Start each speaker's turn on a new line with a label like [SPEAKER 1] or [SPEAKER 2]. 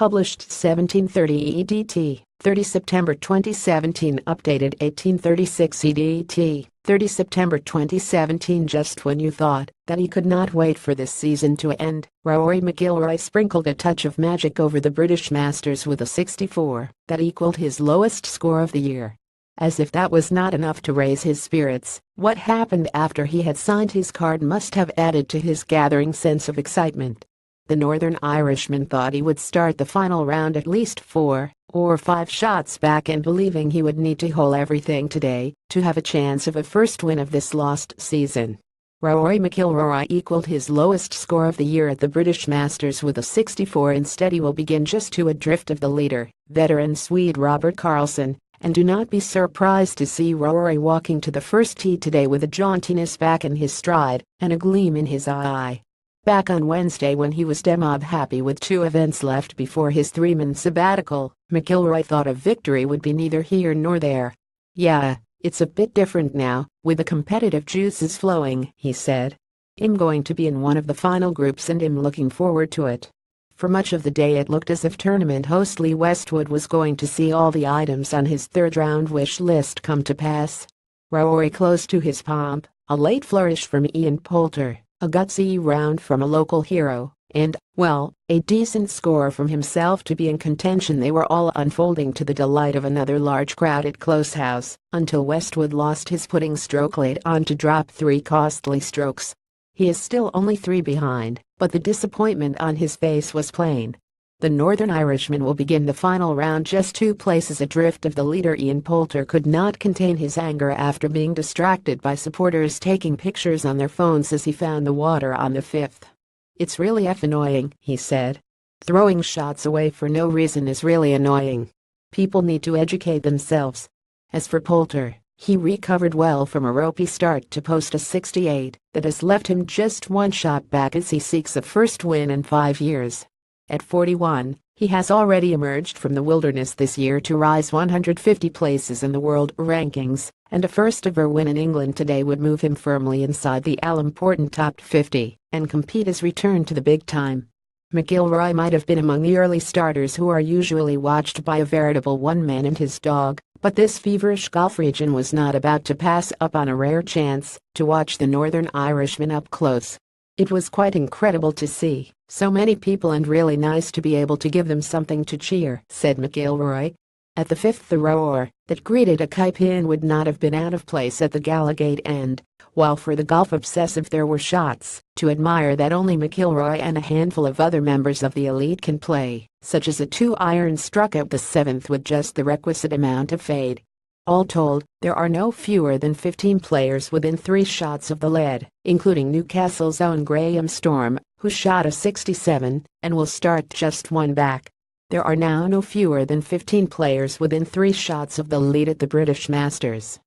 [SPEAKER 1] Published 1730 EDT, 30 September 2017. Updated 1836 EDT, 30 September 2017. Just when you thought that he could not wait for this season to end, Rory McIlroy sprinkled a touch of magic over the British Masters with a 64 that equaled his lowest score of the year. As if that was not enough to raise his spirits, what happened after he had signed his card must have added to his gathering sense of excitement. The Northern Irishman thought he would start the final round at least 4 or 5 shots back and believing he would need to hole everything today to have a chance of a first win of this lost season. Rory McIlroy equaled his lowest score of the year at the British Masters with a 64. Instead, he will begin just 2 adrift of the leader, veteran Swede Robert Karlsson, and do not be surprised to see Rory walking to the first tee today with a jauntiness back in his stride and a gleam in his eye. Back on Wednesday, when he was demob happy with 2 events left before his 3-month sabbatical, McIlroy thought a victory would be neither here nor there. "Yeah, it's a bit different now, with the competitive juices flowing," he said. "I'm going to be in one of the final groups and I'm looking forward to it." For much of the day it looked as if tournament host Lee Westwood was going to see all the items on his third-round wish list come to pass. Rory close to his pomp, a late flourish from Ian Poulter, a gutsy round from a local hero, and, well, a decent score from himself to be in contention. They were all unfolding to the delight of another large crowd at Close House, until Westwood lost his putting stroke late on to drop 3 costly strokes. He is still only 3 behind, but the disappointment on his face was plain. The Northern Irishman will begin the final round just 2 places adrift of the leader. Ian Poulter could not contain his anger after being distracted by supporters taking pictures on their phones as he found the water on the 5th. "It's really annoying," he said. "Throwing shots away for no reason is really annoying. People need to educate themselves." As for Poulter, he recovered well from a ropey start to post a 68 that has left him just 1 shot back as he seeks a first win in 5 years. At 41, he has already emerged from the wilderness this year to rise 150 places in the world rankings, and a first-ever win in England today would move him firmly inside the all-important top 50 and compete his return to the big time. McIlroy might have been among the early starters who are usually watched by a veritable one-man and his dog, but this feverish golf region was not about to pass up on a rare chance to watch the Northern Irishman up close. It was quite incredible to see so many people and really nice to be able to give them something to cheer, said McIlroy. At the 5th, the roar that greeted a Kai-pin would not have been out of place at the Gallagate end, while for the golf obsessive there were shots to admire that only McIlroy and a handful of other members of the elite can play, such as a 2-iron struck at the 7th with just the requisite amount of fade. All told, there are no fewer than 15 players within 3 shots of the lead, including Newcastle's own Graham Storm, who shot a 67 and will start just 1 back. There are now no fewer than 15 players within 3 shots of the lead at the British Masters.